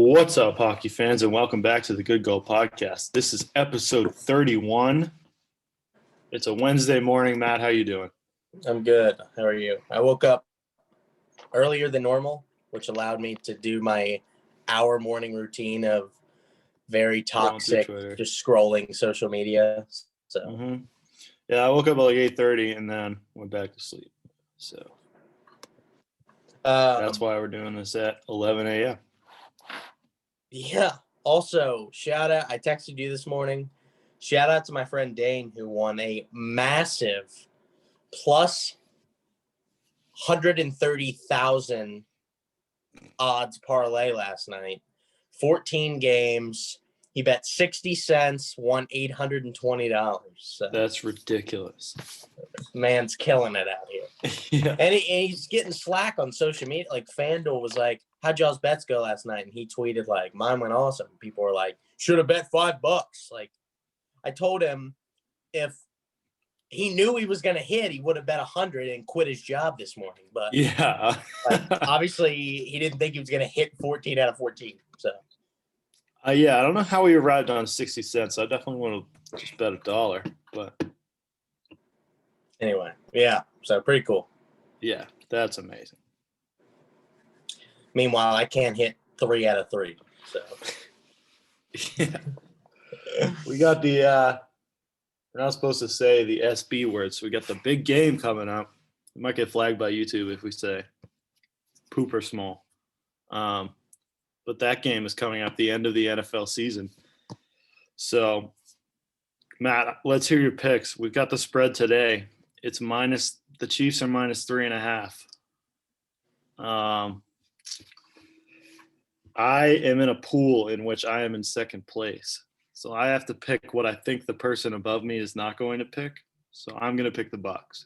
What's up, hockey fans, and welcome back to the Good Goal Podcast. This is episode 31. It's a Wednesday morning. Matt, how you doing? I'm good. How are you? I woke up earlier than normal, which allowed me to do my hour morning routine of very toxic, just scrolling social media. So, Yeah, I woke up at like 8:30 and then went back to sleep. So that's why we're doing this at 11 a.m. Yeah. Also, shout out. I texted you this morning. Shout out to my friend Dane, who won a massive plus 130,000 odds parlay last night. 14 games. He bet 60 cents, won $820. So that's ridiculous. Man's killing it out here. Yeah. And he's getting slack on social media. Like FanDuel was like, how'd y'all's bets go last night? And he tweeted like, mine went awesome. People were like, should have bet $5. Like, I told him if he knew he was going to hit, he would have bet 100 and quit his job this morning. But yeah, obviously he didn't think he was going to hit 14 out of 14. So yeah, I don't know how he arrived on 60 cents. I definitely want to just bet $1, but anyway, yeah, so pretty cool. Yeah, that's amazing. Meanwhile, I can't hit 3 out of 3. So yeah, we got the. We're not supposed to say the SB word, so we got the big game coming up. We might get flagged by YouTube if we say poop or small. But that game is coming up the end of the NFL season. So, Matt, let's hear your picks. We've got the spread today. It's the Chiefs are -3.5. I am in a pool in which I am in second place. So I have to pick what I think the person above me is not going to pick. So I'm going to pick the Bucs.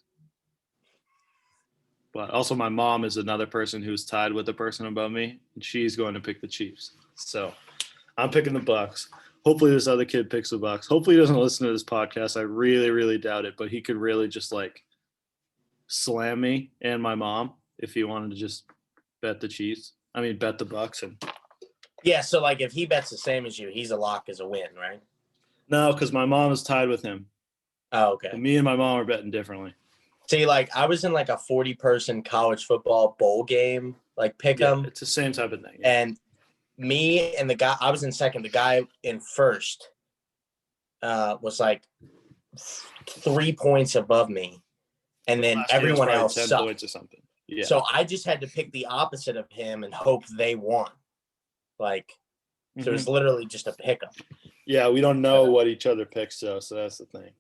But also my mom is another person who's tied with the person above me, and she's going to pick the Chiefs. So I'm picking the Bucs. Hopefully this other kid picks the Bucs. Hopefully he doesn't listen to this podcast. I really, really doubt it, but he could really just like slam me and my mom if he wanted to just bet the Bucs. And yeah, so like if he bets the same as you, he's a lock as a win, right? No, because my mom is tied with him. Oh, okay. But me and my mom are betting differently. See, like I was in like a 40-person college football bowl game, like pick 'em. It's the same type of thing. Yeah. And me and the guy, I was in second. The guy in first was like 3 points above me, and then everyone else 10 sucked. points or something. Yeah. So I just had to pick the opposite of him and hope they won. Like, so it was literally just a pick-up. Yeah, we don't know what each other picks, so that's the thing.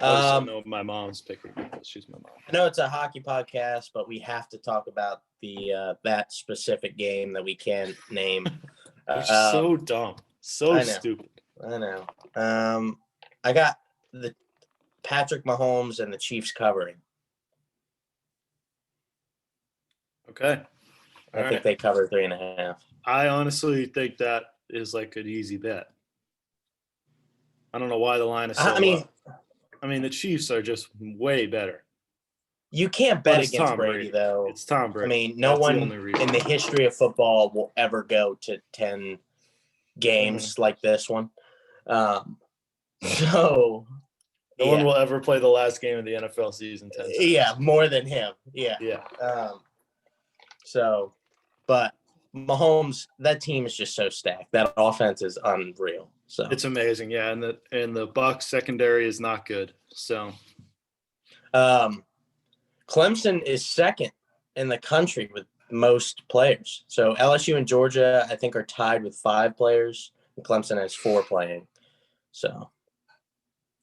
I know what my mom's picking because she's my mom. I know it's a hockey podcast, but we have to talk about the that specific game that we can't name. Which is so dumb, so stupid. I know. I got the Patrick Mahomes and the Chiefs covering. Okay. I think they cover 3.5. I honestly think that is like an easy bet. I don't know why the line is so low. I mean, the Chiefs are just way better. You can't bet against Brady, though. It's Tom Brady. I mean, no one in the history of football will ever go to 10 games like this one. No one will ever play the last game of the NFL season 10 times. Yeah, more than him. Yeah. Yeah. But Mahomes, that team is just so stacked. That offense is unreal. So it's amazing, yeah. And the Bucs secondary is not good. So Clemson is second in the country with most players. So LSU and Georgia, I think, are tied with 5 players. And Clemson has 4 playing. So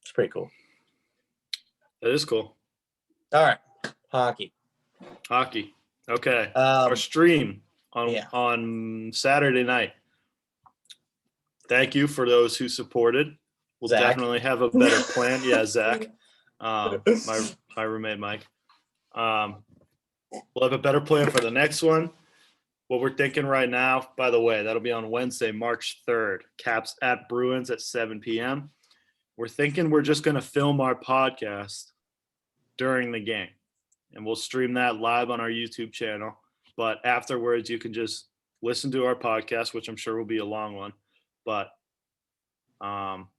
it's pretty cool. That is cool. All right. Hockey. Okay. Our stream on Saturday night. Thank you for those who supported. We'll definitely have a better plan. Yeah, Zach. My roommate Mike. We'll have a better plan for the next one. What we're thinking right now, by the way, that'll be on Wednesday, March 3rd. Caps at Bruins at 7 p.m. We're thinking we're just going to film our podcast during the game. And we'll stream that live on our YouTube channel. But afterwards, you can just listen to our podcast, which I'm sure will be a long one, but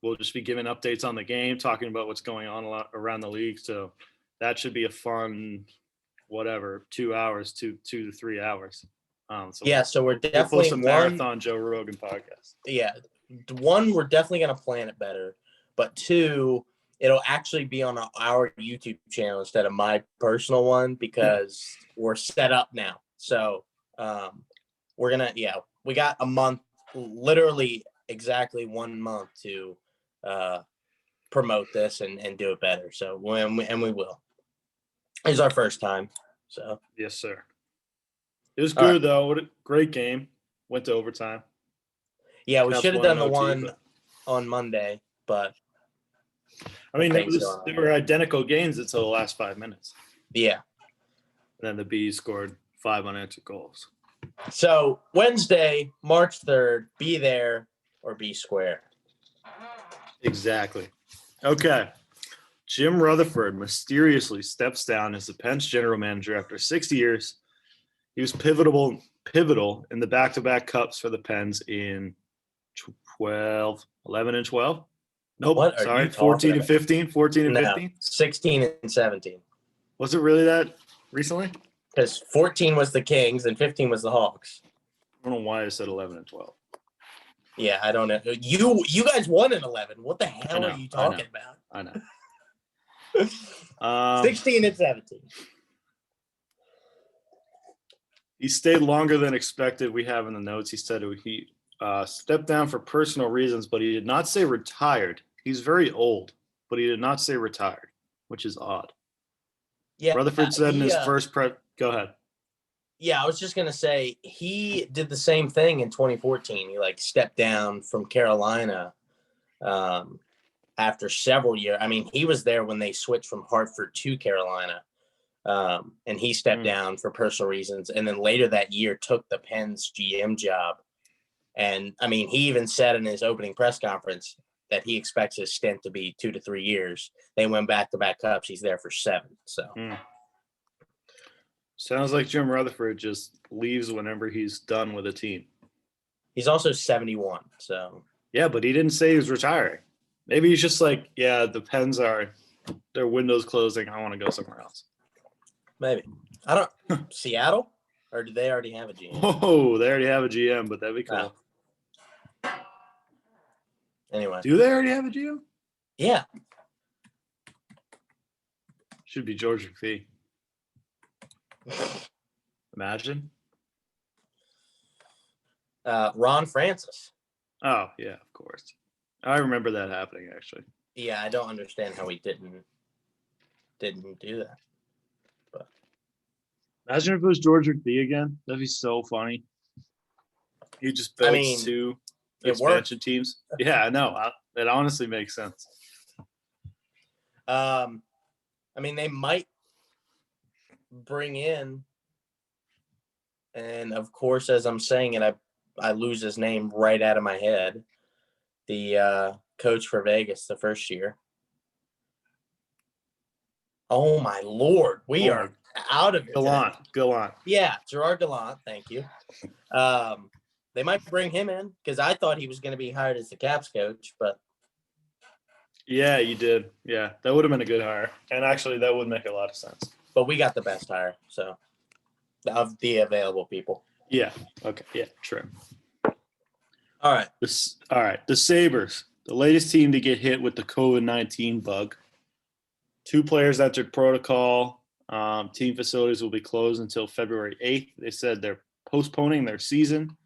we'll just be giving updates on the game, talking about what's going on around the league. So that should be a fun, 2 hours, 2 to 3 hours. So we're definitely we'll post a marathon Joe Rogan podcast. Yeah, one, we're definitely gonna plan it better, but two, it'll actually be on our YouTube channel instead of my personal one because we're set up now. So we're gonna we got a month, literally exactly 1 month to promote this and do it better. So we will. It's our first time. So yes, sir. It was good though. What a great game. Went to overtime. Yeah, we should have done the one on Monday, but I mean, they were identical games until the last 5 minutes. Yeah. And then the Bees scored 5 unanswered goals. So Wednesday, March 3rd, be there or be square. Exactly. Okay. Jim Rutherford mysteriously steps down as the Pens general manager after 6 years. He was pivotal in the back-to-back cups for the Pens in 11 and 12. Nope, sorry, 14 and 15, 14 and 15? 16 and 17. Was it really that recently? Because 14 was the Kings and 15 was the Hawks. I don't know why I said 11 and 12. Yeah, I don't know. You guys won in 11. What the hell are you talking about? I know. 16 and 17. He stayed longer than expected. We have in the notes. He said he stepped down for personal reasons, but he did not say retired. He's very old, but he did not say retired, which is odd. Yeah, Rutherford said in his first go ahead. Yeah, I was just gonna say he did the same thing in 2014. He stepped down from Carolina after several years. I mean, he was there when they switched from Hartford to Carolina. And he stepped down for personal reasons. And then later that year took the Pens GM job. And I mean, he even said in his opening press conference that he expects his stint to be 2 to 3 years. They went back-to-back cups. He's there for 7. So sounds like Jim Rutherford just leaves whenever he's done with a team. He's also 71. So yeah, but he didn't say he was retiring. Maybe he's just like, yeah, the Pens their window's closing. I want to go somewhere else. Maybe. I don't Seattle? Or do they already have a GM? Oh, they already have a GM, but that'd be cool. Anyway. Do they already have a GM? Yeah. Should be George McPhee. Imagine. Ron Francis. Oh, yeah, of course. I remember that happening, actually. Yeah, I don't understand how he didn't do that. But imagine if it was George McPhee again. That'd be so funny. He just built 2 expansion teams. Yeah, I know. It honestly makes sense. I mean, they might bring in, and of course, as I'm saying it, I lose his name right out of my head. The coach for Vegas the first year. Oh my Lord, we are out of it. Gallant. Yeah, Gerard Gallant. Thank you. They might bring him in because I thought he was going to be hired as the Caps coach, but yeah, you did. Yeah, that would have been a good hire, and actually, that would make a lot of sense. But we got the best hire, so of the available people. Yeah. Okay. Yeah. True. All right. The Sabres, the latest team to get hit with the COVID-19 bug. 2 players entered protocol. Team facilities will be closed until February 8th. They said they're postponing their season,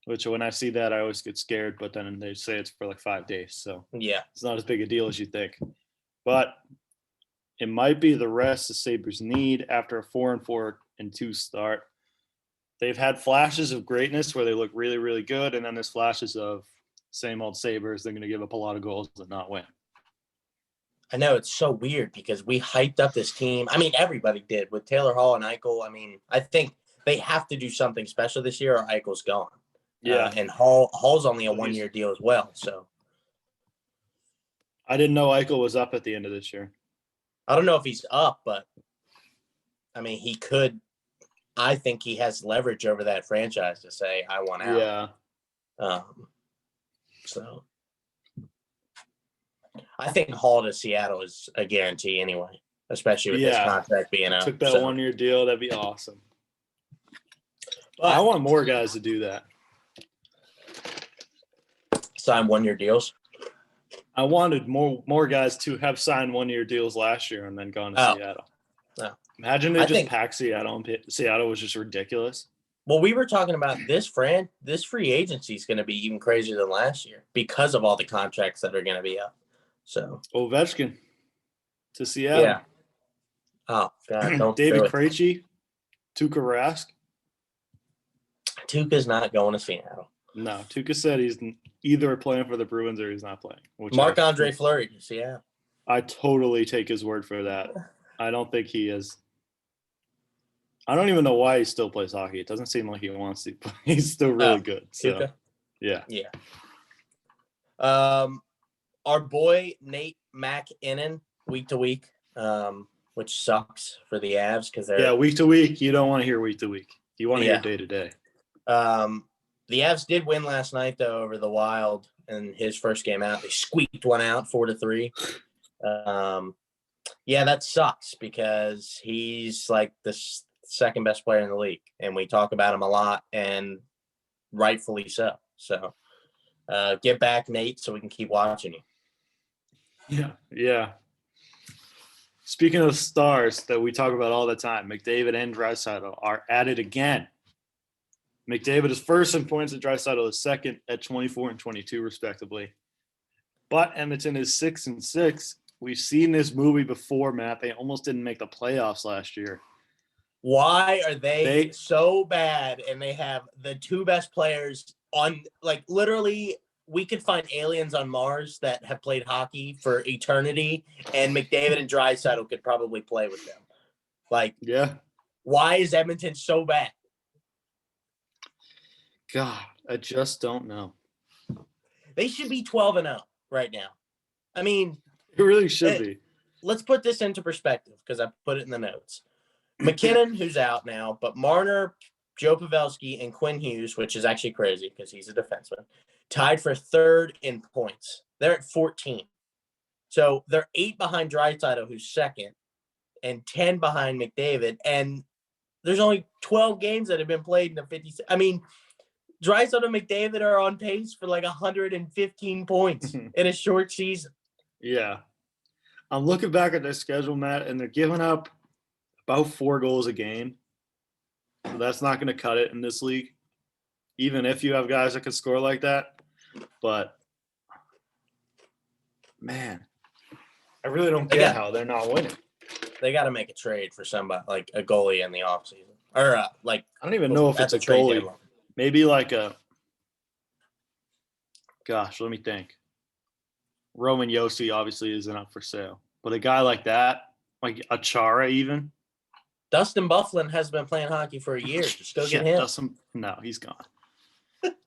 which when I see that, I always get scared, but then they say it's for 5 days. So yeah, it's not as big a deal as you think. But it might be the rest the Sabres need after a 4-4-2 start. They've had flashes of greatness where they look really, really good, and then there's flashes of same old Sabres. They're going to give up a lot of goals and not win. I know, it's so weird because we hyped up this team. I mean, everybody did with Taylor Hall and Eichel. I mean, I think they have to do something special this year or Eichel's gone. Yeah. And Hall's only a 1-year deal as well. So I didn't know Eichel was up at the end of this year. I don't know if he's up, but I mean, he could I think he has leverage over that franchise to say, I want out. Yeah. So I think Hall to Seattle is a guarantee anyway, especially with his contract being out. Took that 1-year deal. That'd be awesome. But I want more guys to do that. Sign 1-year deals. I wanted more guys to have signed 1-year deals last year and then gone to Seattle. No. Imagine they just packed Seattle and Seattle was just ridiculous. Well, we were talking about this free agency is going to be even crazier than last year because of all the contracts that are going to be up. So Ovechkin to Seattle. Yeah. Oh God, don't David Krejci, Tuukka Rask. Tuukka's not going to Seattle. No, Tuukka said he's either playing for the Bruins or he's not playing. Marc-Andre Fleury, yeah. I totally take his word for that. I don't think he is. I don't even know why he still plays hockey. It doesn't seem like he wants to, but he's still really good. So, Tuukka? Yeah. Our boy Nate MacKinnon, week to week, which sucks for the Avs because they're week to week. You don't want to hear week to week. You want to hear day to day. The Avs did win last night though over the Wild in his first game out. They squeaked one out 4-3. That sucks because he's like the second best player in the league, and we talk about him a lot, and rightfully so. So get back, Nate, so we can keep watching you. Yeah. Speaking of stars that we talk about all the time, McDavid and Draisaitl are at it again. McDavid is first in points, and Draisaitl is second at 24 and 22, respectively. But Edmonton is 6-6. We've seen this movie before, Matt. They almost didn't make the playoffs last year. Why are they so bad and they have the two best players on, like, literally we could find aliens on Mars that have played hockey for eternity, and McDavid and Draisaitl could probably play with them. Like, why is Edmonton so bad? God, I just don't know. They should be 12-0 right now. I mean, it really should be. Let's put this into perspective because I put it in the notes. McKinnon, who's out now, but Marner, Joe Pavelski, and Quinn Hughes, which is actually crazy because he's a defenseman, tied for third in points. They're at 14. So they're 8 behind Draisaitl, who's second, and 10 behind McDavid. And there's only 12 games that have been played in the 50. I mean, Draisaitl and McDavid are on pace for like 115 points in a short season. Yeah. I'm looking back at their schedule, Matt, and they're giving up about 4 goals a game. So that's not going to cut it in this league, even if you have guys that can score like that. But, man, I really don't get how they're not winning. They got to make a trade for somebody, like a goalie in the offseason. Or, I don't even know if it's a goalie. Deadline. Maybe like let me think. Roman Josi obviously isn't up for sale. But a guy like that, like a Chara even. Dustin Byfuglien has been playing hockey for a year. Just go get him. No, he's gone.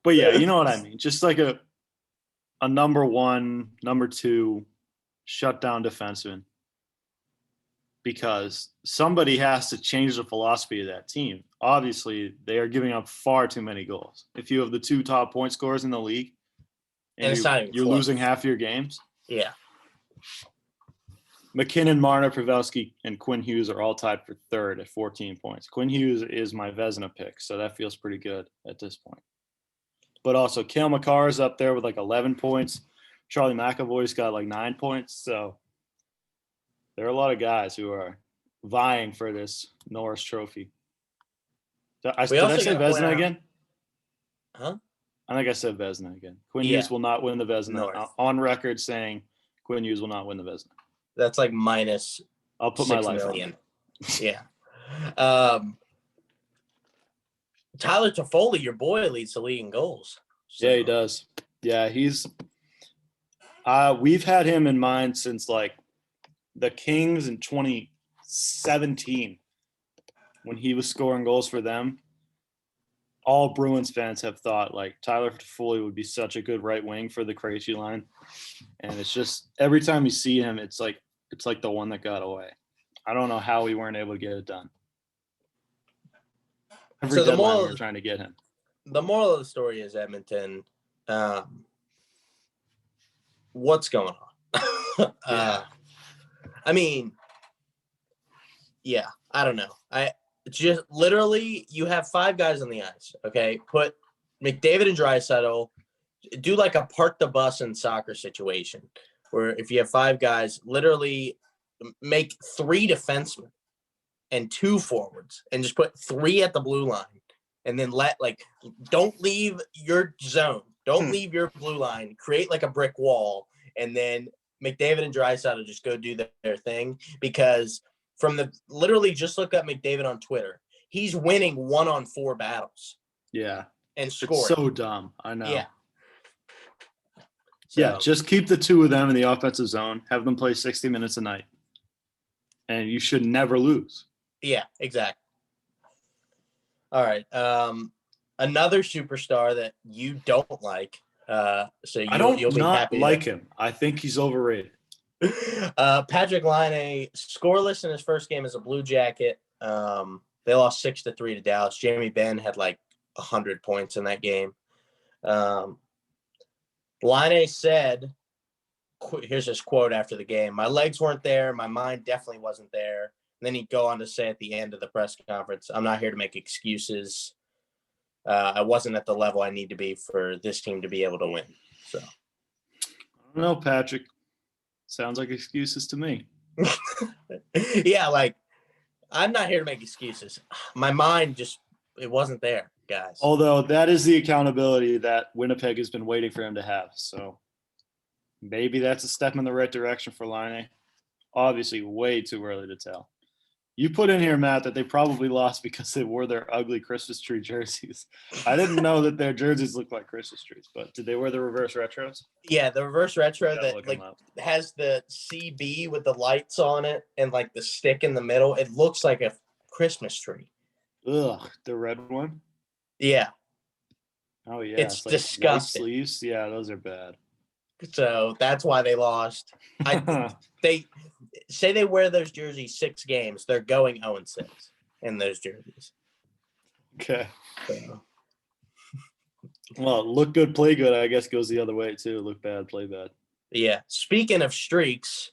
But yeah, you know what I mean. Just like a number 1, number 2 shutdown defenseman. Because somebody has to change the philosophy of that team. Obviously, they are giving up far too many goals. If you have the 2 top point scorers in the league, and you're losing half your games. Yeah. McKinnon, Marner, Pavelski, and Quinn Hughes are all tied for third at 14 points. Quinn Hughes is my Vezina pick, so that feels pretty good at this point. But also, Cale Makar is up there with like 11 points. Charlie McAvoy's got like 9 points. So there are a lot of guys who are vying for this Norris Trophy. Did I say Vezina again? Huh? I think I said Vezina again. Quinn Hughes will not win the Vezina. On record saying Quinn Hughes will not win the Vezina. That's like minus. I'll put my life on it. Yeah. Tyler Toffoli, your boy, leads the league in goals. So. Yeah, he does. Yeah, he's. We've had him in mind since like the Kings in 2017 when he was scoring goals for them. All Bruins fans have thought like Tyler Toffoli would be such a good right wing for the Krejci line, and it's just every time you see him, it's like the one that got away. I don't know how we weren't able to get it done. Every deadline we're trying to get him. The moral of the story is Edmonton. What's going on? I mean, yeah, I don't know. I just literally, you have 5 guys on the ice. Okay, put McDavid and Draisaitl. Do like a park the bus in soccer situation, where if you have 5 guys, literally make 3 defensemen and 2 forwards, and just put 3 at the blue line, and then don't leave your zone, don't leave your blue line, create like a brick wall, and then McDavid and Draisaitl just go do their thing. Because literally just look up McDavid on Twitter. He's winning 1-on-4 battles. Yeah. And scoring. It's so dumb. I know. Yeah. Yeah, just keep the 2 of them in the offensive zone. Have them play 60 minutes a night. And you should never lose. Yeah, exactly. All right. Another superstar that you don't like. I don't like him. I think he's overrated. Patrick Laine, scoreless in his first game as a Blue Jacket. They lost 6-3 to Dallas. Jamie Benn had 100 points in that game. Laine said, here's his quote after the game: "My legs weren't there. My mind definitely wasn't there." And then he'd go on to say at the end of the press conference, "I'm not here to make excuses. I wasn't at the level I need to be for this team to be able to win." So, I don't know, Patrick. Sounds like excuses to me. Yeah, I'm not here to make excuses. My mind it wasn't there, guys. Although that is the accountability that Winnipeg has been waiting for him to have. So maybe that's a step in the right direction for Laine. Obviously, way too early to tell. You put in here, Matt, that they probably lost because they wore their ugly Christmas tree jerseys. I didn't know that their jerseys looked like Christmas trees, but did they wear the reverse retros? Yeah, the reverse retro that has the CB with the lights on it and the stick in the middle. It looks like a Christmas tree. Ugh, the red one? Yeah. Oh, yeah. It's disgusting. Sleeves? Yeah, those are bad. So that's why they lost. They say they wear those jerseys 6 games. They're going 0-6 in those jerseys. Okay. So. Well, look good, play good, I guess goes the other way too. Look bad, play bad. Yeah. Speaking of streaks,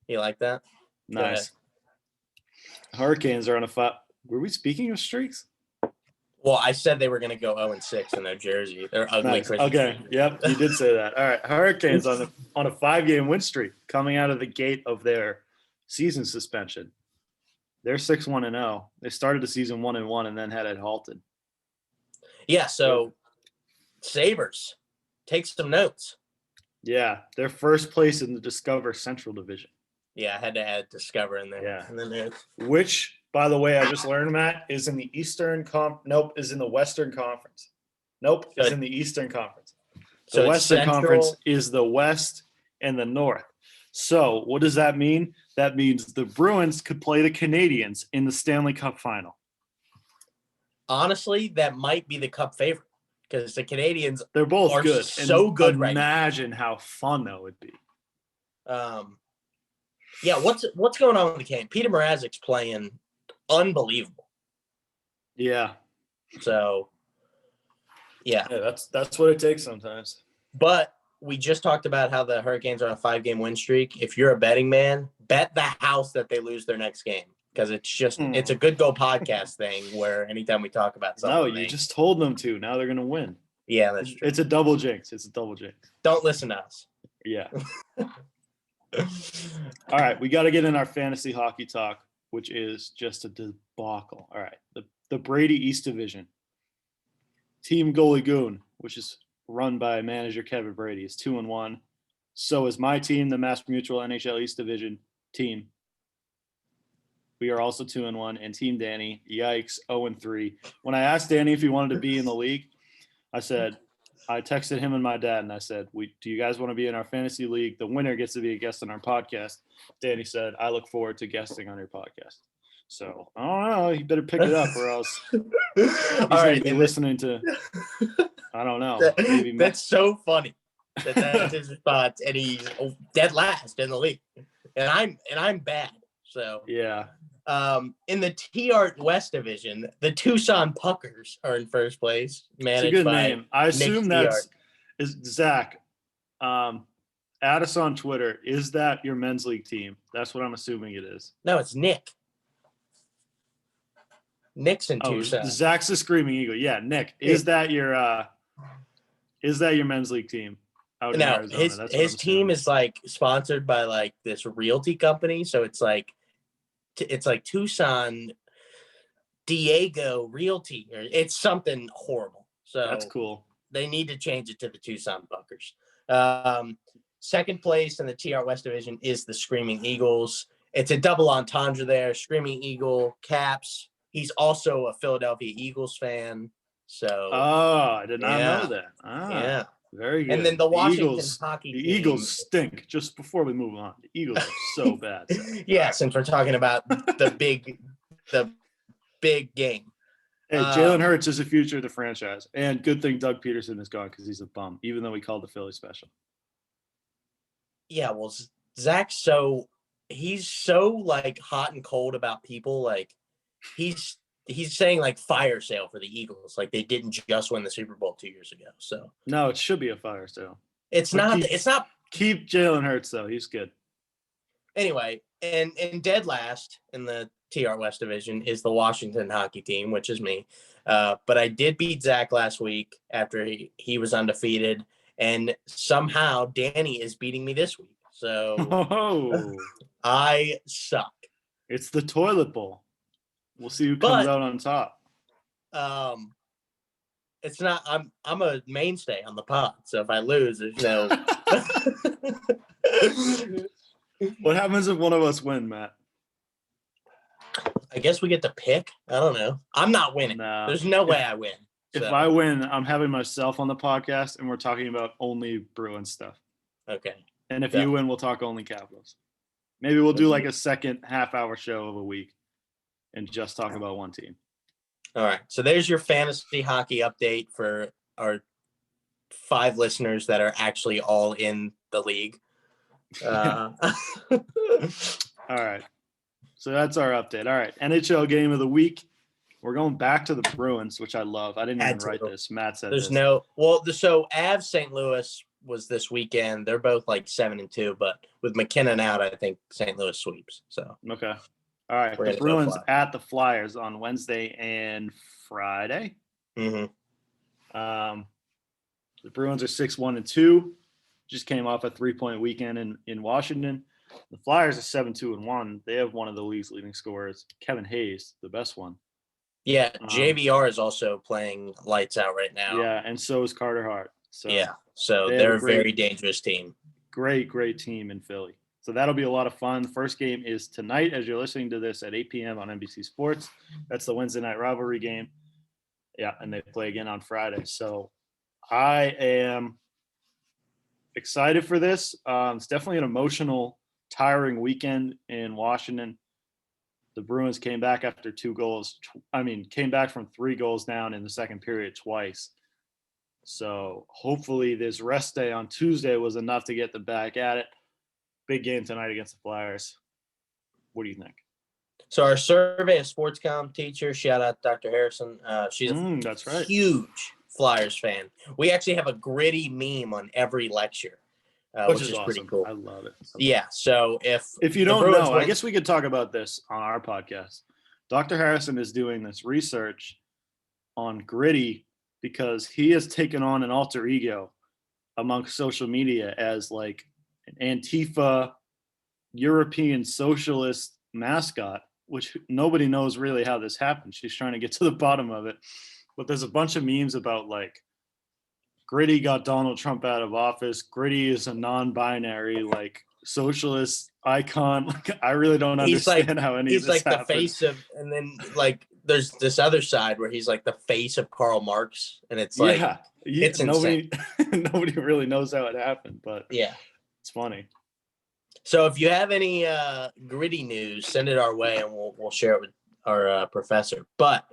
you like that? Nice. Hurricanes are on a 5. Were we speaking of streaks? Well, I said they were going to go 0-6 in their jersey. They're ugly. Nice. Okay. Yep. You did say that. All right. Hurricanes on a 5-game win streak coming out of the gate of their season suspension. They're 6-1-0. They started the season 1-1 and then had it halted. Yeah. So Sabres, take some notes. Yeah. They're first place in the Discover Central Division. Yeah. I had to add Discover in there. Yeah. And then which, by the way, I just learned, Matt, is in the is in the Western Conference. Nope, is in the Eastern Conference. The Western Conference is the West and the North. So what does that mean? That means the Bruins could play the Canadiens in the Stanley Cup final. Honestly, that might be the Cup favorite because the Canadiens they're both are good. So good right now. Imagine how fun that would be. Yeah, what's going on with the Canadiens? Peter Mrazek's playing unbelievable. Yeah. So, yeah. That's what it takes sometimes. But we just talked about how the Hurricanes are on a 5-game win streak. If you're a betting man, bet the house that they lose their next game because it's a Good Go podcast thing where anytime we talk about something. No, you just told them to. Now they're going to win. Yeah, that's true. It's a double jinx. Don't listen to us. Yeah. All right, we got to get in our fantasy hockey talk, which is just a debacle. All right, the Brady East Division. Team Goalie Goon, which is run by manager Kevin Brady, is 2-1. So is my team, the Mass Mutual NHL East Division team. We are also 2-1. And Team Danny, yikes, 0-3. When I asked Danny if he wanted to be in the league, I texted him and my dad, and I said, do you guys want to be in our fantasy league? The winner gets to be a guest on our podcast. Danny said, I look forward to guesting on your podcast. So, I don't know. You better pick it up or else he's going to be listening to, I don't know. That's so funny. That's his response, and he's dead last in the league. And I'm bad. So yeah. In the TR West Division, the Tucson Puckers are in first place. It's a good name. I assume that's Zach. Add us on Twitter. Is that your men's league team? That's what I'm assuming it is. No, it's Nick. Nick's in Tucson. Zach's the Screaming Eagle. Yeah, Nick. Is that your men's league team out in Arizona? His team is like sponsored by like this realty company, so it's like Tucson Diego Realty, or it's something horrible. So that's cool. They need to change it to the Tucson Buckers. Second place in the TR West Division is the Screaming Eagles. It's a double entendre there. Screaming Eagle, Caps. He's also a Philadelphia Eagles fan. So I did not know that. Yeah. Very good. And then the Washington Eagles, hockey team. The Eagles stink. Just before we move on, the Eagles are so bad. Yeah, since we're talking about the big game. Hey, Jalen Hurts is the future of the franchise. And good thing Doug Peterson is gone because he's a bum, even though we called the Philly special. Yeah, well, Zach's he's so like hot and cold about people. Like he's saying like fire sale for the Eagles. Like they didn't just win the Super Bowl 2 years ago. So no, it should be a fire sale. It's not. Keep Jalen Hurts though. He's good. Anyway, and dead last in the TR West Division is the Washington hockey team, which is me. But I did beat Zach last week after he was undefeated. And somehow Danny is beating me this week. So I suck. It's the toilet bowl. We'll see who comes out on top. It's not I'm a mainstay on the pod. So if I lose, there's no What happens if one of us win, Matt? I guess we get to pick. I don't know. I'm not winning. No. There's no way I win. If I win, I'm having myself on the podcast, and we're talking about only Bruins stuff. Okay. And if you win, we'll talk only Capitals. Maybe we'll do like a second half-hour show of a week and just talk about one team. All right. So there's your fantasy hockey update for our 5 listeners that are actually all in the league. All right. So that's our update. All right. NHL game of the week. We're going back to the Bruins, which I love. I didn't even write this. Matt said so Avs St. Louis was this weekend. They're both like 7-2, but with McKinnon out, I think St. Louis sweeps. So okay. All right. The Bruins at the Flyers on Wednesday and Friday. Mm-hmm. The Bruins are 6-1-2. Just came off a 3-point weekend in Washington. The Flyers are 7-2-1. They have one of the league's leading scorers, Kevin Hayes, the best one. Yeah, JVR is also playing lights out right now. Yeah, and so is Carter Hart. So yeah, so they're a very dangerous team. Great team in Philly. So that'll be a lot of fun. The first game is tonight as you're listening to this at 8 p.m. on NBC Sports. That's the Wednesday night rivalry game. Yeah, and they play again on Friday. So I am excited for this. It's definitely an emotional, tiring weekend in Washington. The Bruins came back after 2 goals. Came back from 3 goals down in the second period twice. So hopefully this rest day on Tuesday was enough to get them back at it. Big game tonight against the Flyers. What do you think? So our survey of sports comm teacher, shout out Dr. Harrison. She's that's right. Huge Flyers fan. We actually have a gritty meme on every lecture. Which is awesome. Pretty cool. I love it. So if you don't know, I guess we could talk about this on our podcast. Dr. Harrison is doing this research on gritty because he has taken on an alter ego amongst social media as like an Antifa European socialist mascot, which nobody knows really how this happened. She's trying to get to the bottom of it. But there's a bunch of memes about like Gritty got Donald Trump out of office. Gritty is a non-binary, like socialist icon. Like I really don't understand how any of this happened. He's like the face of, and then like there's this other side where he's like the face of Karl Marx, and it's like it's nobody really knows how it happened, but yeah, it's funny. So if you have any gritty news, send it our way, and we'll share it with our professor. But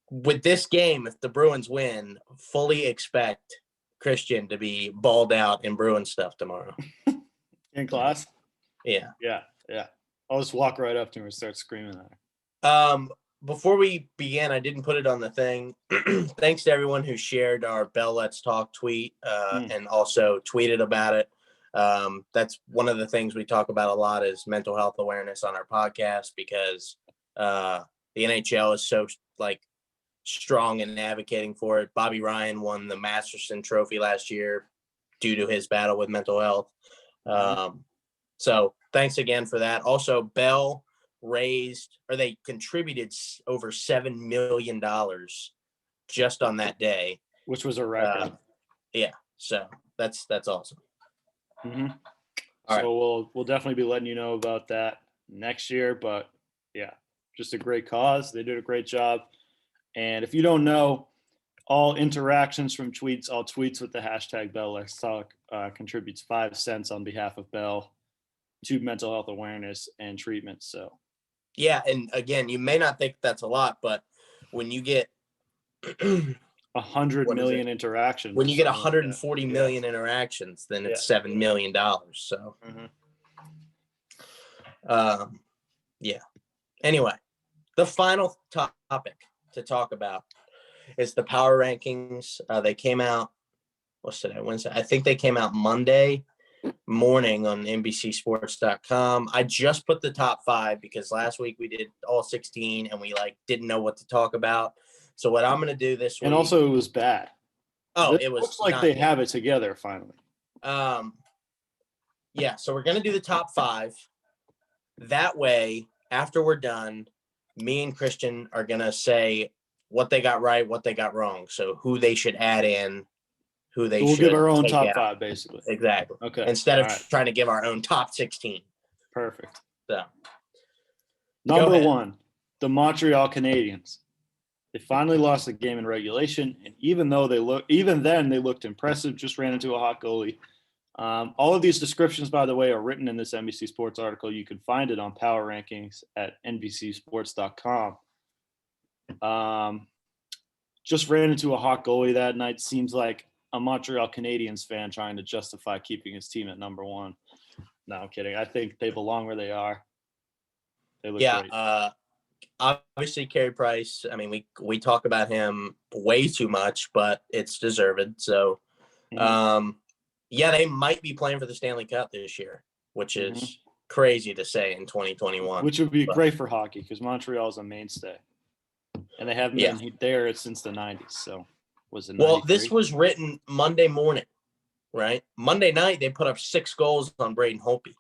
with this game, if the Bruins win, fully expect Christian to be balled out in Bruins stuff tomorrow. In class? Yeah. Yeah. I'll just walk right up to her and start screaming at her. Before we begin, I didn't put it on the thing. Thanks to everyone who shared our Bell Let's Talk tweet and also tweeted about it. That's one of the things we talk about a lot is mental health awareness on our podcast because the NHL is so strong in advocating for it. Bobby Ryan won the Masterson Trophy last year due to his battle with mental health. So thanks again for that. Also, Bell they contributed over $7 million just on that day, which was a record. So that's awesome. Mm-hmm. So right. we'll definitely be letting you know about that next year, but yeah, just a great cause. They did a great job. And if you don't know, all interactions from tweets, all tweets with the hashtag Bell Let's Talk contributes 5 cents on behalf of Bell to mental health awareness and treatment. So yeah, and again, you may not think that's a lot, but when you get 100 million interactions, when you get 140 million interactions, then it's $7 million. So, Anyway, the final topic to talk about is the power rankings. They came out. What's today? Wednesday. I think they came out Monday morning on NBCSports.com. I just put the top 5 because last week we did all 16 and we didn't know what to talk about. So what I'm going to do this week. And also it was bad. Oh, it was. Looks like they have it together finally. Yeah. So we're going to do the top 5. That way, after we're done, me and Christian are going to say what they got right, what they got wrong. So who they should add in. Who they we'll should give our own top 5, basically. Exactly. Okay. Instead of trying to give our own top 16. Perfect. So, number 1, the Montreal Canadiens. They finally lost the game in regulation, and even then they looked impressive. Just ran into a hot goalie. All of these descriptions, by the way, are written in this NBC Sports article. You can find it on Power Rankings at NBCSports.com. Just ran into a hot goalie that night. Seems like a Montreal Canadiens fan trying to justify keeping his team at number 1. No, I'm kidding. I think they belong where they are. They look great. Obviously, Carey Price. I mean, we talk about him way too much, but it's deserved. So, they might be playing for the Stanley Cup this year, which is crazy to say in 2021. Which would be great for hockey because Montreal is a mainstay, and they haven't been there since the 90s. So, was it? 93? Well, this was written Monday morning, right? Monday night they put up 6 goals on Braden Holtby,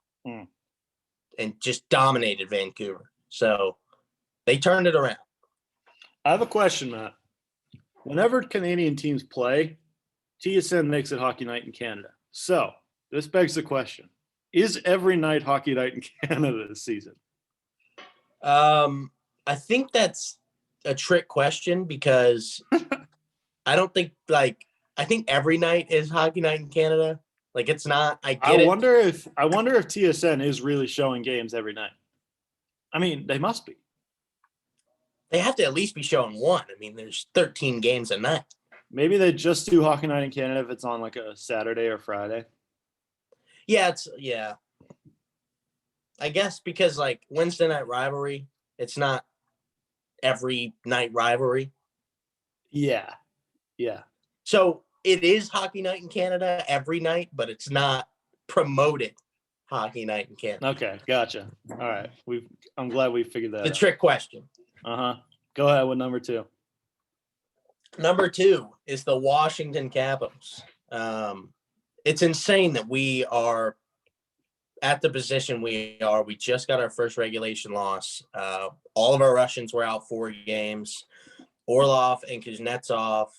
and just dominated Vancouver. So. They turned it around. I have a question, Matt. Whenever Canadian teams play, TSN makes it Hockey Night in Canada. So this begs the question: is every night Hockey Night in Canada this season? I think that's a trick question because I don't think I think every night is Hockey Night in Canada. It's not. I wonder if TSN is really showing games every night. I mean, they must be. They have to at least be showing one. I mean, there's 13 games a night. Maybe they just do Hockey Night in Canada if it's on a Saturday or Friday. Yeah, I guess because Wednesday night rivalry, it's not every night rivalry. Yeah. So it is Hockey Night in Canada every night, but it's not promoted Hockey Night in Canada. Okay, gotcha. All right, I'm glad we figured that out. The trick question. Go ahead with number 2. Number 2 is the Washington Capitals. It's insane that we are at the position we are. We just got our first regulation loss. All of our Russians were out 4 games. Orlov and Kuznetsov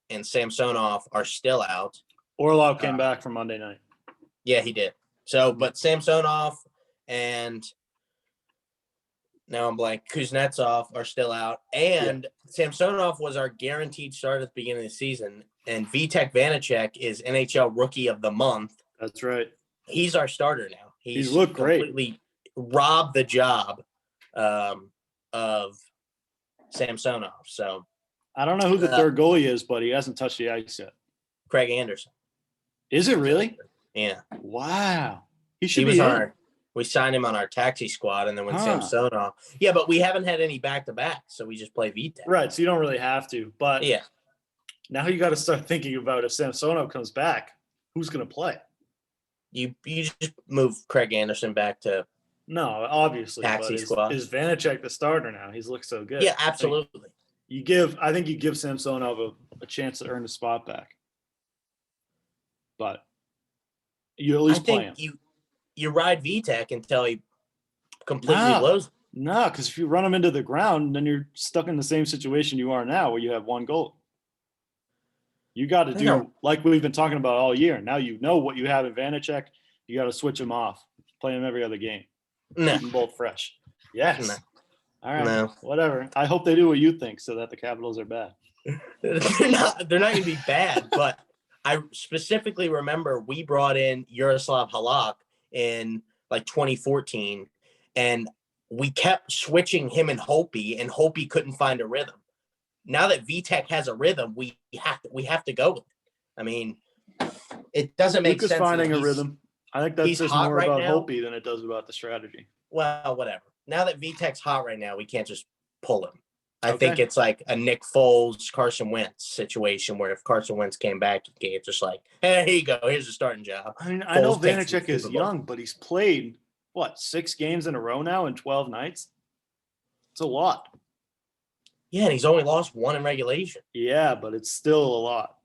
and Samsonov are still out. Orlov came back from Monday night. Yeah, he did. So, but Samsonov and now I'm blank. Kuznetsov are still out. And Samsonov was our guaranteed start at the beginning of the season. And Vitek Vanacek is NHL Rookie of the Month. That's right. He's our starter now. He's looked great. Completely robbed the job of Samsonov. So I don't know who the third goalie is, but he hasn't touched the ice yet. Craig Anderson. Is it really? Yeah. Wow. He should be on We signed him on our taxi squad, and then when Samsonov. Yeah, but we haven't had any back-to-back, so we just play Vitek. Right, so you don't really have to. But yeah, now you got to start thinking about if Samsonov comes back, who's going to play? You just move Craig Anderson back to no, obviously. Taxi but squad. Is Vanacek the starter now? He's looked so good. Yeah, absolutely. I think you give Samsonov a chance to earn a spot back. But you at least play him. You ride Vitek until he completely blows. No, because if you run him into the ground, then you're stuck in the same situation you are now, where you have one goal. You got to do like we've been talking about all year. Now you know what you have in Vanacek. You got to switch him off. Play him every other game. No. Keep them both fresh. Yes. No. All right. No. Whatever. I hope they do what you think, so that the Capitals are bad. They're not going to be bad, but I specifically remember we brought in Yaroslav Halak in like 2014, and we kept switching him and Hopi couldn't find a rhythm. Now that Vitek has a rhythm, we have to go with it. I mean, it doesn't make sense. Finding a rhythm. I think that's just more about Hopi than it does about the strategy. Well, whatever. Now that Vitek's hot right now, we can't just pull him. I think it's like a Nick Foles, Carson Wentz situation where if Carson Wentz came back, it's just like, hey, here you go. Here's a starting job. I mean, I know Vanacek is young, but he's played, 6 games in a row now in 12 nights? It's a lot. Yeah, and he's only lost 1 in regulation. Yeah, but it's still a lot.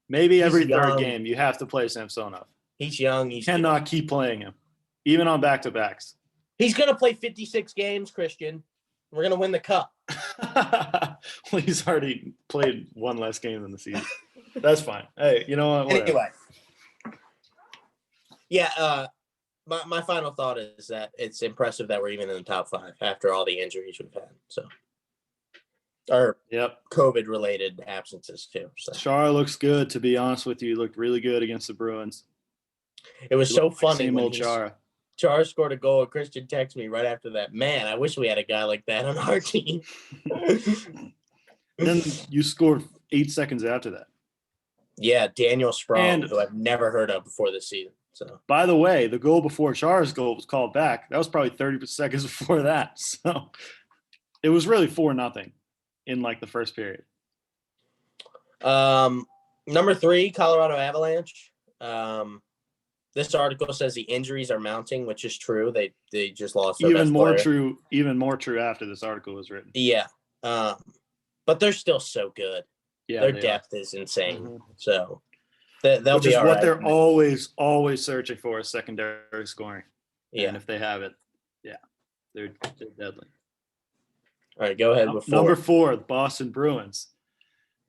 Maybe every third game you have to play Samsonov. He's young. You cannot keep playing him, even on back-to-backs. He's going to play 56 games, Christian. We're going to win the cup. Well, he's already played 1 less game than the season. That's fine. Hey, you know what? Whatever. Anyway. Yeah, my final thought is that it's impressive that we're even in the top 5 after all the injuries we've had. So, or COVID-related absences too. So. Char looks good. To be honest with you, he looked really good against the Bruins. It was so funny when Chara. Char scored a goal. Christian texted me right after that. Man, I wish we had a guy like that on our team. Then you scored 8 seconds after that. Yeah, Daniel Sprong, who I've never heard of before this season. So, by the way, the goal before Chara's goal was called back. That was probably 30 seconds before that. So it was really 4-0 in like the first period. Number 3, Colorado Avalanche. This article says the injuries are mounting, which is true. They just lost their best player. Even more true after this article was written. Yeah. But they're still so good. Yeah, their depth is insane. Mm-hmm. So they'll be all right. What they're always searching for is secondary scoring. Yeah. And if they have it, they're deadly. All right, go ahead. Number 4, the Boston Bruins.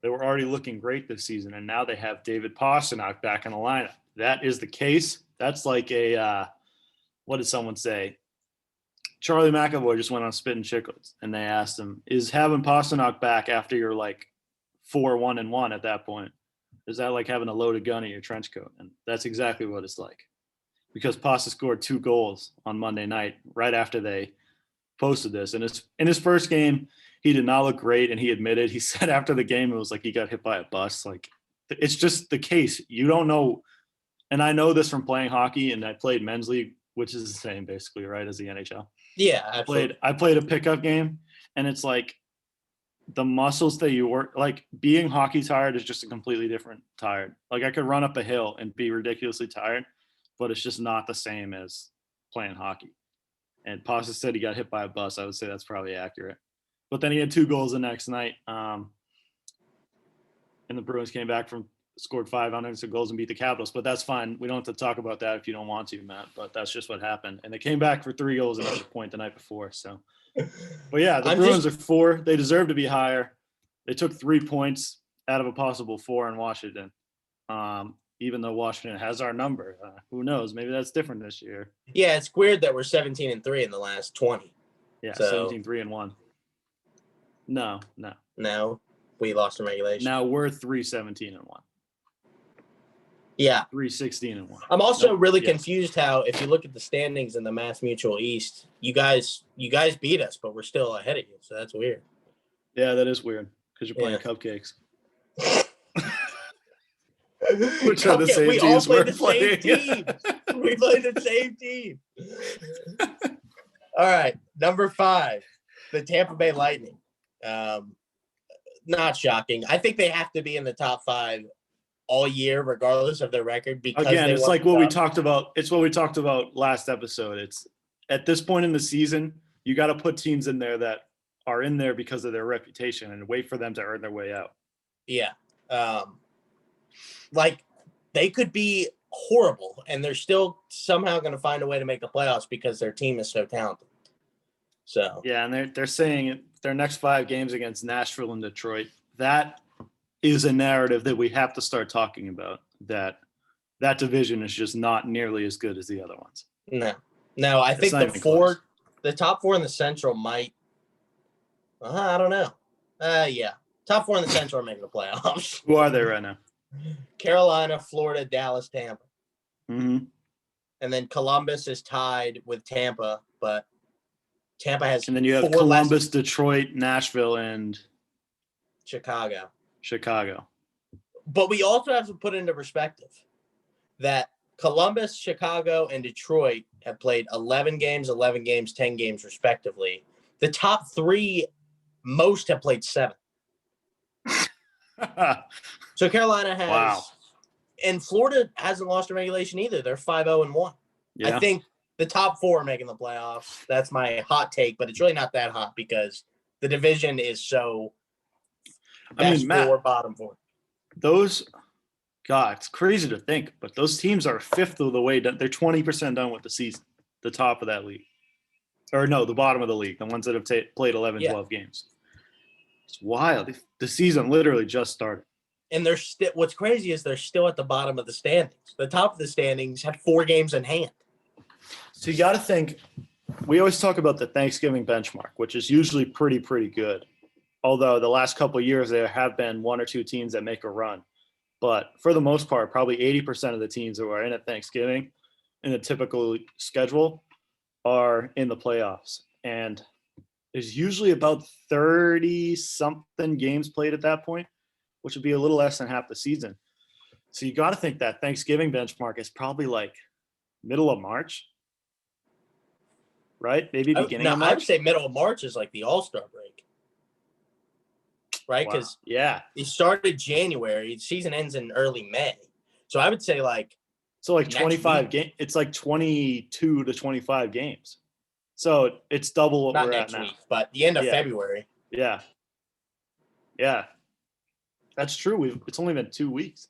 They were already looking great this season, and now they have David Pastrnak back in the lineup. That is the case. That's like a what did someone say? Charlie McAvoy just went on Spittin' Chicklets, and they asked him, is having Pastrnak back after you're like 4-1-1 at that point, is that like having a loaded gun in your trench coat? And that's exactly what it's like. Because Pasta scored 2 goals on Monday night right after they posted this. And in his first game, he did not look great, and he admitted, he said after the game, it was like he got hit by a bus. Like, it's just the case. You don't know. And I know this from playing hockey, and I played men's league, which is the same basically, right, as the NHL. Yeah, absolutely. I played a pickup game, and it's like the muscles that you work, like being hockey tired is just a completely different tired. Like I could run up a hill and be ridiculously tired, but it's just not the same as playing hockey. And Pasta said he got hit by a bus. I would say that's probably accurate. But then he had 2 goals the next night. And the Bruins came back scored 5 unanswered goals and beat the Capitals. But that's fine. We don't have to talk about that if you don't want to, Matt. But that's just what happened. And they came back for 3 goals at another point the night before. So, but yeah, the Bruins are 4. They deserve to be higher. They took 3 points out of a possible 4 in Washington. Even though Washington has our number, who knows? Maybe that's different this year. Yeah, it's weird that we're 17-3 in the last 20. Yeah, so, 17-3-1. No, we lost in regulation. Now we're 3-17-1. Yeah, 3-16-1. I'm also really confused how, if you look at the standings in the Mass Mutual East, you guys beat us, but we're still ahead of you. So that's weird. Yeah, that is weird because you're playing cupcakes. Which are the same we teams all play we're the playing. same team. We play the same team. All right, number 5, the Tampa Bay Lightning. Not shocking. I think they have to be in the top 5 all year, regardless of their record. Because again, it's like what we talked talked about. It's what we talked about last episode. It's at this point in the season, you got to put teams in there that are in there because of their reputation and wait for them to earn their way out. Yeah. Like they could be horrible and they're still somehow going to find a way to make the playoffs because their team is so talented. So yeah, and they're saying their next 5 games against Nashville and Detroit, that is a narrative that we have to start talking about, that division is just not nearly as good as the other ones. No, I think the top 4 in the Central might, I don't know. Yeah. Top 4 in the Central are making the playoffs. Who are they right now? Carolina, Florida, Dallas, Tampa. Mm-hmm. And then Columbus is tied with Tampa, but Tampa has. And then you have Columbus, Detroit, Nashville, and Chicago. But we also have to put into perspective that Columbus, Chicago, and Detroit have played 11 games, 10 games respectively. The top 3 most have played 7. So Carolina has. Wow. And Florida hasn't lost a regulation either. They're 5-0-1. Yeah. I think the top 4 are making the playoffs. That's my hot take, but it's really not that hot because the division is so best 4, bottom 4. Those, God, it's crazy to think, but those teams are 5th of the way done. They're 20% done with the season, the top of that league. Or no, the bottom of the league, the ones that have played 11, 12 games. It's wild. The season literally just started. And they're still. What's crazy is they're still at the bottom of the standings. The top of the standings have 4 games in hand. So you got to think. We always talk about the Thanksgiving benchmark, which is usually pretty good. Although the last couple of years there have been 1 or 2 teams that make a run, but for the most part, probably 80% of the teams who are in at Thanksgiving in a typical schedule are in the playoffs, and there's usually about 30-something games played at that point, which would be a little less than half the season. So you got to think that Thanksgiving benchmark is probably like middle of March, right? Maybe beginning of March. I would say middle of March is like the All-Star break, right? Because it started January, the season ends in early May. So I would say like 25 games. It's like 22 to 25 games. So it's double what we're at now. But the end of February. Yeah. That's true. It's only been 2 weeks.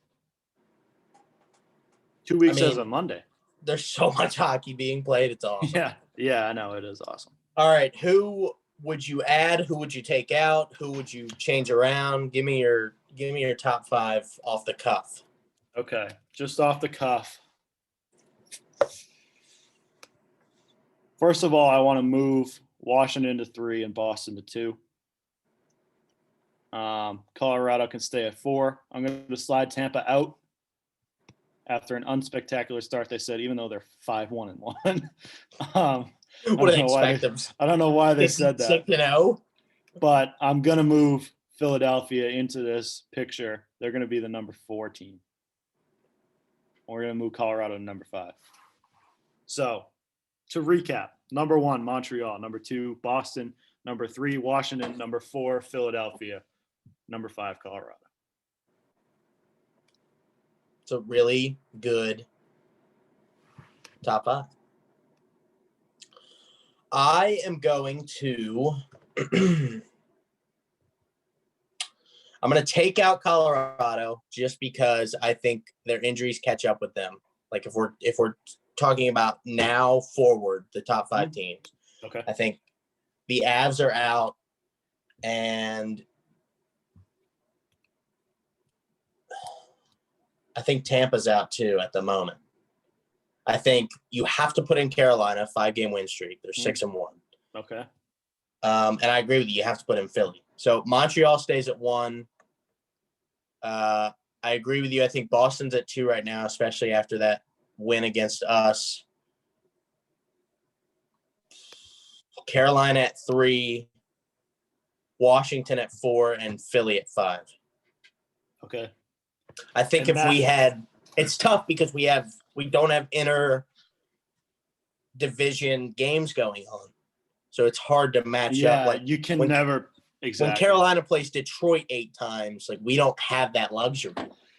2 weeks as of Monday. There's so much hockey being played. It's awesome. Yeah, I know. It is awesome. All right. Who would you add? Who would you take out? Who would you change around? Give me your top 5 off the cuff. Okay. Just off the cuff. First of all, I want to move Washington to 3 and Boston to 2. Colorado can stay at 4. I'm going to slide Tampa out after an unspectacular start. They said, even though they're 5-1-1. What do they expect them? I don't know why they said that. 6-0. But I'm going to move Philadelphia into this picture. They're going to be the number 4 team. We're going to move Colorado to number 5. So, to recap, number 1, Montreal. Number 2, Boston. Number 3, Washington. Number 4, Philadelphia. Number 5, Colorado. It's a really good top 5. I am going to I'm going to take out Colorado just because I think their injuries catch up with them. Like if we're talking about now forward, the top 5 teams. Okay. I think the Avs are out, and I think Tampa's out too at the moment. I think you have to put in Carolina, 5-game win streak. They're 6-1. Okay. And I agree with you. You have to put in Philly. So Montreal stays at 1. I agree with you. I think Boston's at 2 right now, especially after that win against us. Carolina at 3, Washington at 4, and Philly at 5. Okay. I think it's tough because we don't have inter division games going on. So it's hard to match up. Like you can never exactly. When Carolina plays Detroit 8 times, like we don't have that luxury.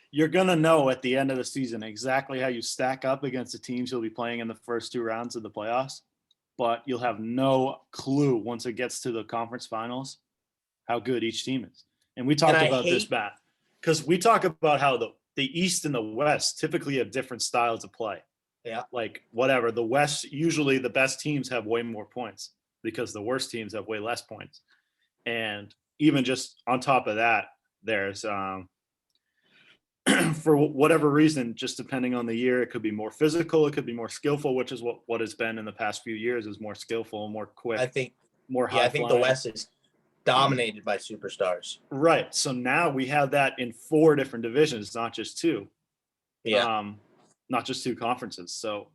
You're going to know at the end of the season exactly how you stack up against the teams you'll be playing in the first 2 rounds of the playoffs, but you'll have no clue once it gets to the conference finals how good each team is. And we talked about this, Matt, because we talk about how the East and the West typically have different styles of play. Yeah. Like whatever. The West, usually the best teams have way more points because the worst teams have way less points. And even just on top of that, there's for whatever reason, just depending on the year, it could be more physical, it could be more skillful, which is what it's been in the past few years, is more skillful, more quick. I think more high. I think the West is dominated by superstars. Right. So now we have that in 4 different divisions, not just 2. Yeah. Not just 2 conferences. So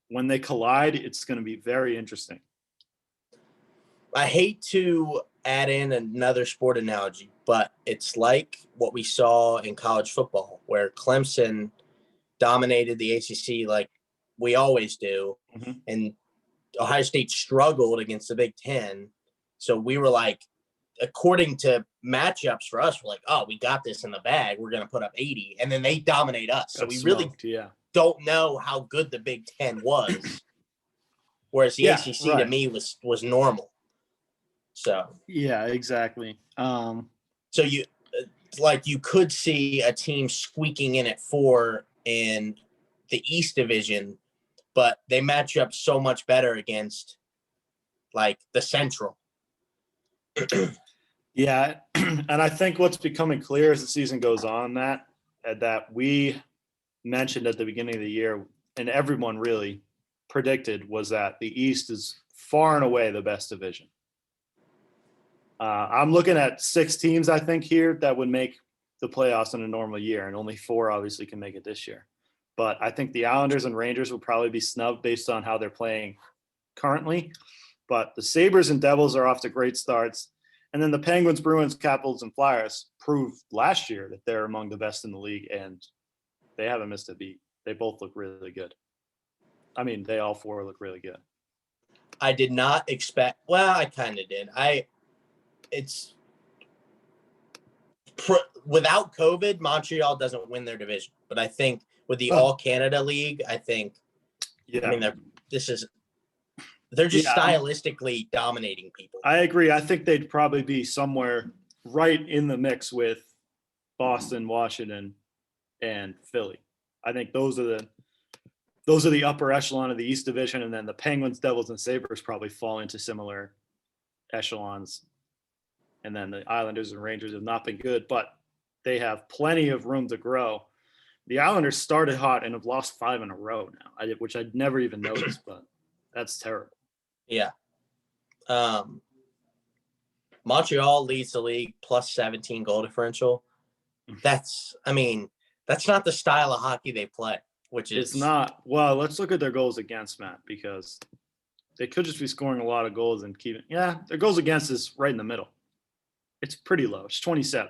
when they collide, it's going to be very interesting. I hate to add in another sport analogy, but it's like what we saw in college football, where Clemson dominated the ACC like we always do, and Ohio State struggled against the Big Ten. So we were like, according to matchups for us, we're like, oh, we got this in the bag. We're going to put up 80. And then they dominate us. So we really don't know how good the Big Ten was. Whereas the ACC to me was normal. So yeah, exactly. So you could see a team squeaking in at 4 in the East Division, but they match up so much better against like the Central. Yeah, and I think what's becoming clear as the season goes on, that we mentioned at the beginning of the year, and everyone really predicted, was that the East is far and away the best division. I'm looking at 6 teams, I think, here that would make the playoffs in a normal year, and only 4 obviously can make it this year. But I think the Islanders and Rangers will probably be snubbed based on how they're playing currently. But the Sabres and Devils are off to great starts. And then the Penguins, Bruins, Capitals, and Flyers proved last year that they're among the best in the league, and they haven't missed a beat. They both look really good. I mean, they all 4 look really good. I did not expect – well, I kind of did. Without COVID, Montreal doesn't win their division. But I think with the All-Canada League, I think they're just stylistically dominating people. I agree. I think they'd probably be somewhere right in the mix with Boston, Washington, and Philly. I think those are the upper echelon of the East Division, and then the Penguins, Devils, and Sabres probably fall into similar echelons. And then the Islanders and Rangers have not been good, but they have plenty of room to grow. The Islanders started hot and have lost 5 in a row now, which I'd never even noticed, but that's terrible. Yeah. Montreal leads the league plus 17 goal differential. That's not the style of hockey they play, which is. It's not. Well, let's look at their goals against, Matt, because they could just be scoring a lot of goals and keeping. Yeah, their goals against is right in the middle. It's pretty low. It's 27.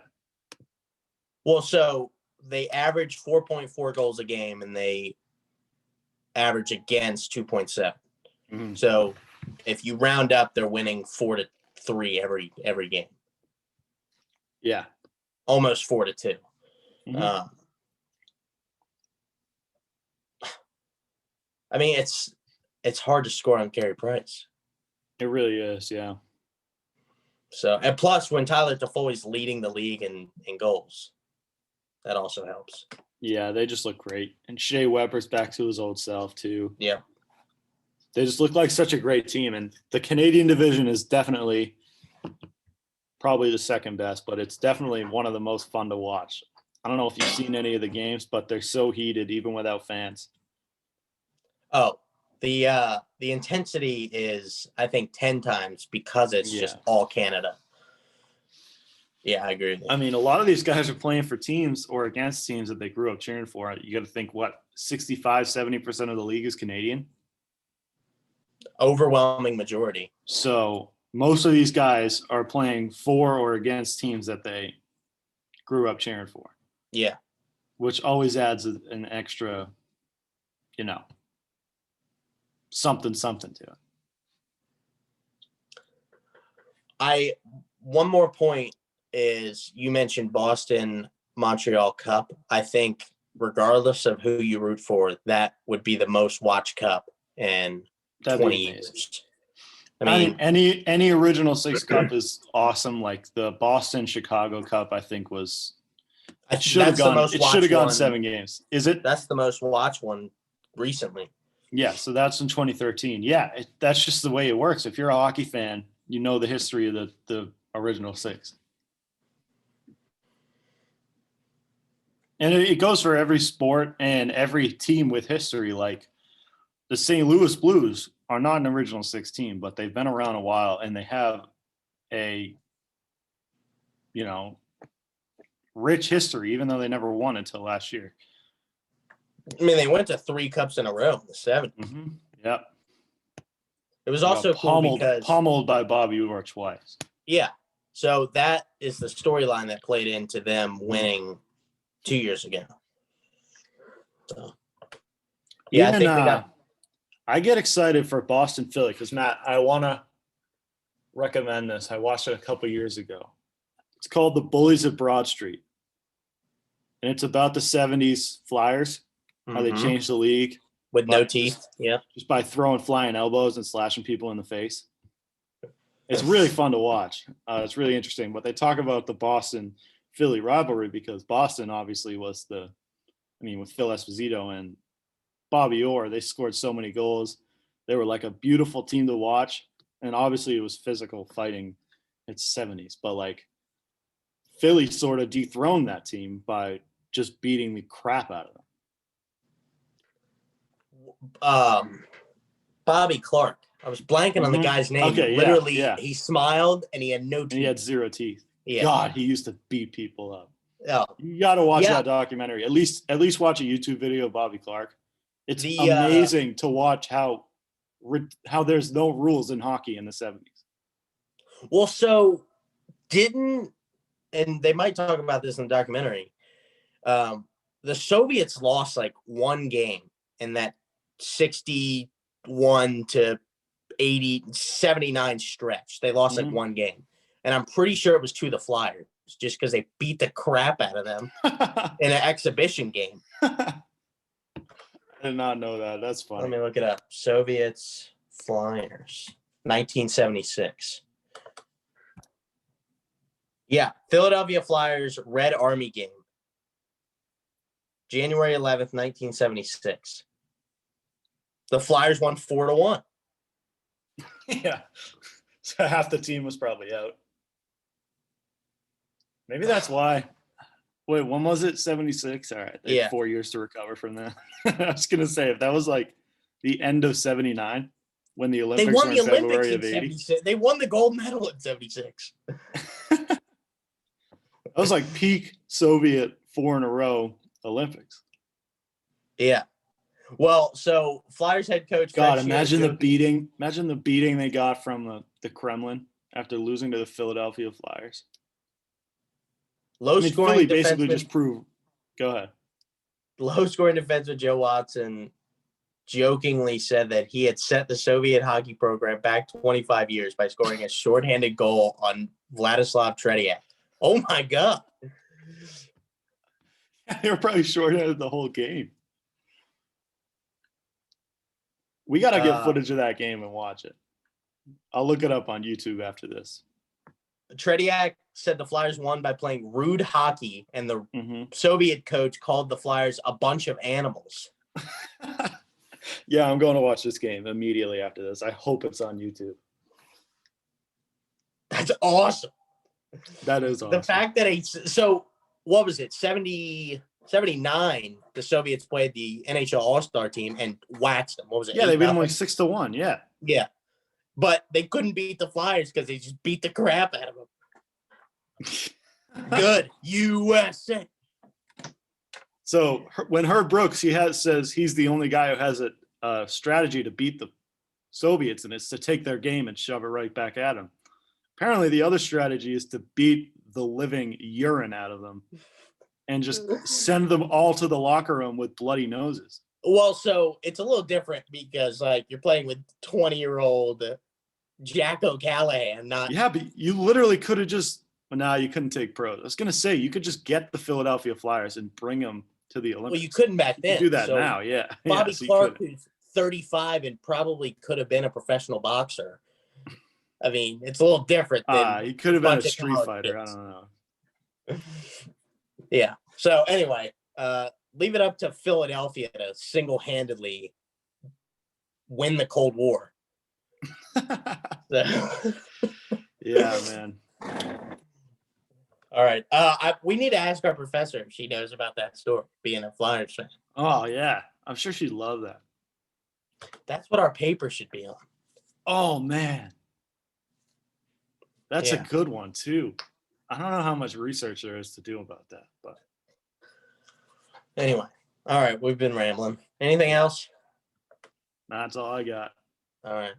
Well, so they average 4.4 goals a game, and they average against 2.7. Mm-hmm. So if you round up, they're winning 4-3 every game. Yeah, almost 4-2. Mm-hmm. I mean, it's hard to score on Carey Price. It really is, yeah. So, and plus, when Tyler Toffoli's leading the league in goals, that also helps. Yeah, they just look great. And Shea Weber's back to his old self, too. Yeah. They just look like such a great team. And the Canadian division is definitely probably the second best, but it's definitely one of the most fun to watch. I don't know if you've seen any of the games, but they're so heated, even without fans. Oh, the intensity is, I think, 10 times because it's just all Canada. Yeah, I agree with you. I mean, a lot of these guys are playing for teams or against teams that they grew up cheering for. You got to think, 65-70% of the league is Canadian? Overwhelming majority. So most of these guys are playing for or against teams that they grew up cheering for. Yeah. which always adds an extra, something to it. One more point is you mentioned Boston Montreal Cup. I think regardless of who you root for, that would be the most watched cup in 20 years. I mean, any original six cup is awesome. Like the Boston Chicago Cup, I think it should have gone 7 games. Is it? That's the most watched one recently. Yeah, so that's in 2013. Yeah, that's just the way it works. If you're a hockey fan, you know the history of the original six. And it goes for every sport and every team with history. Like the St. Louis Blues are not an original six team, but they've been around a while and they have a, rich history, even though they never won until last year. I mean, they went to 3 cups in a row in the 70s. Mm-hmm. Yep. It was also pummeled by Bobby Orr twice. Yeah. So that is the storyline that played into them winning 2 years ago. So, yeah, I get excited for Boston Philly because, Matt, I want to recommend this. I watched it a couple years ago. It's called The Bullies of Broad Street. And it's about the 70s Flyers, how they changed the league. With no teeth, just by throwing flying elbows and slashing people in the face. It's really fun to watch. It's really interesting. But they talk about the Boston-Philly rivalry because Boston obviously was with Phil Esposito and Bobby Orr, they scored so many goals. They were like a beautiful team to watch. And obviously it was physical fighting. It's 70s. But like Philly sort of dethroned that team by just beating the crap out of them. Bobby Clark. I was blanking on the guy's name. Okay, literally, he smiled and he had no teeth. And he had 0 teeth. Yeah. God, he used to beat people up. Oh. You got to watch that documentary. At least watch a YouTube video of Bobby Clark. It's amazing to watch how there's no rules in hockey in the 70s. Well, so and they might talk about this in the documentary. The Soviets lost like 1 game in that 61 to 79 stretch. They lost like 1 game. And I'm pretty sure it was to the Flyers just because they beat the crap out of them in an exhibition game. I did not know that. That's funny. Let me look it up. Soviets, Flyers, 1976. Yeah, Philadelphia Flyers, Red Army game. January 11th, 1976. The Flyers won 4-1. Yeah. So half the team was probably out. Maybe that's why. Wait, when was it? 76? All right. They had 4 years to recover from that. I was going to say, if that was like the end of 79, when the Olympics were in February of 80. They won the gold medal in 76. That was like peak Soviet 4 in a row Olympics. Yeah. Well, so Flyers head coach. God, imagine the beating. Imagine the beating they got from the Kremlin after losing to the Philadelphia Flyers. Philly basically just proved. Go ahead. Low-scoring defenseman Joe Watson jokingly said that he had set the Soviet hockey program back 25 years by scoring a shorthanded goal on Vladislav Tretiak. Oh my God! They were probably shorthanded the whole game. We got to get footage of that game and watch it. I'll look it up on YouTube after this. Tretiak said the Flyers won by playing rude hockey, and the Soviet coach called the Flyers a bunch of animals. Yeah, I'm going to watch this game immediately after this. I hope it's on YouTube. That's awesome. That is awesome. The fact that so what was it? 79, the Soviets played the NHL All-Star team and waxed them. What was it? Yeah, they beat them like 6-1. Yeah. Yeah. But they couldn't beat the Flyers because they just beat the crap out of them. Good. USA. So when Herb Brooks, says he's the only guy who has a strategy to beat the Soviets, and it's to take their game and shove it right back at them. Apparently the other strategy is to beat the living urine out of them and just send them all to the locker room with bloody noses. Well, so it's a little different because like you're playing with 20-year-old Jack O'Callahan, not. Yeah, but you literally could have just. Well, no, you couldn't take pros. I was gonna say you could just get the Philadelphia Flyers and bring them to the Olympics. Well, you couldn't back then. You do that so now, yeah. Bobby so Clark, who's 35 and probably could have been a professional boxer. I mean, it's a little different. He could have been a street fighter. Kids. I don't know. Yeah. So anyway, leave it up to Philadelphia to single-handedly win the Cold War. Yeah, man. All right. We need to ask our professor if she knows about that story, being a Flyers fan. Oh, yeah. I'm sure she'd love that. That's what our paper should be on. Oh, man. That's a good one, too. I don't know how much research there is to do about that, but. Anyway. All right. We've been rambling. Anything else? That's all I got. All right.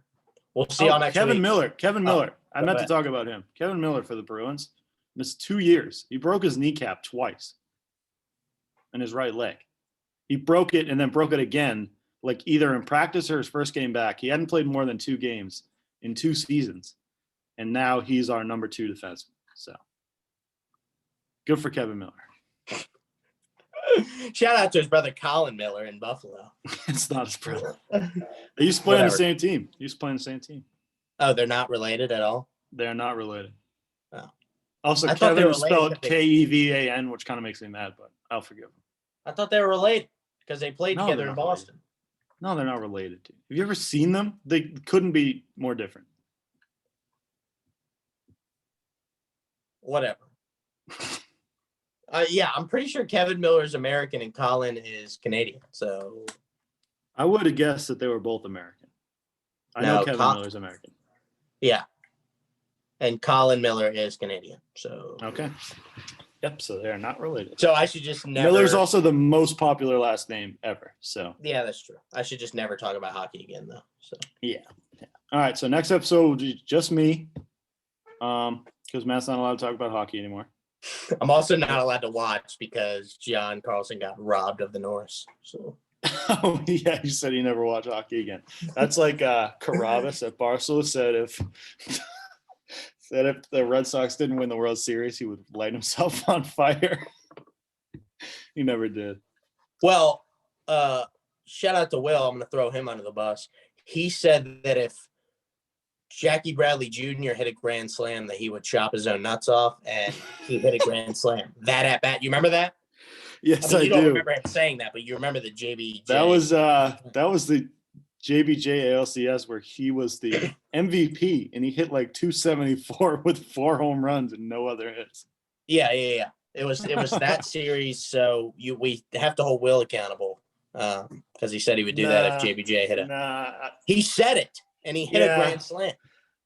We'll see y'all next Kevin week. Miller. Kevin Miller. I meant to talk about him. Kevin Miller for the Bruins. Missed 2 years. He broke his kneecap twice in his right leg. He broke it and then broke it again, like either in practice or his first game back. He hadn't played more than 2 games in 2 seasons. And now he's our number 2 defenseman. So good for Kevin Miller. Shout out to his brother Colin Miller in Buffalo. It's not his brother. They used to play on the same team. Oh, they're not related at all? They're not related. Oh. Also, Kevin is spelled Kevan, which kind of makes me mad, but I'll forgive him. I thought they were related because they played together in Boston. Related. No, they're not related. Have you ever seen them? They couldn't be more different. Whatever. Yeah, I'm pretty sure Kevin Miller is American and Colin is Canadian. So I would have guessed that they were both American. I know Kevin Miller's American. Yeah. And Colin Miller is Canadian. So okay. Yep, so they're not related. So I should just never. Miller's also the most popular last name ever. So yeah, that's true. I should just never talk about hockey again though. So yeah. All right, so next episode will be just me. Because Matt's not allowed to talk about hockey anymore. I'm also not allowed to watch because John Carlson got robbed of the Norris. So oh yeah, you said you never watch hockey again. That's like Carabas at Barcelona said if the Red Sox didn't win the World Series, he would light himself on fire. He never did. Well, shout out to Will. I'm going to throw him under the bus. He said that if Jackie Bradley Jr. hit a grand slam, that he would chop his own nuts off, and he hit a grand slam. That at bat, you remember that? Yes, I don't remember him saying that, but you remember the JBJ. That was the JBJ ALCS where he was the MVP, and he hit like 274 with 4 home runs and no other hits. Yeah. It was that series. So we have to hold Will accountable because he said he would do that if JBJ hit it. He said it. And he hit a grand slam.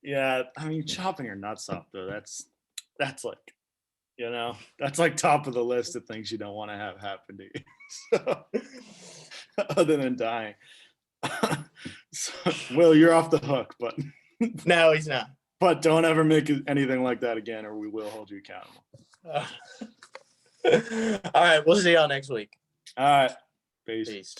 Yeah, I mean, chopping your nuts off, though, that's like, that's like top of the list of things you don't want to have happen to you. So, other than dying. So, Will, you're off the hook, but. No, he's not. But don't ever make anything like that again, or we will hold you accountable. All right, we'll see y'all next week. All right. Peace.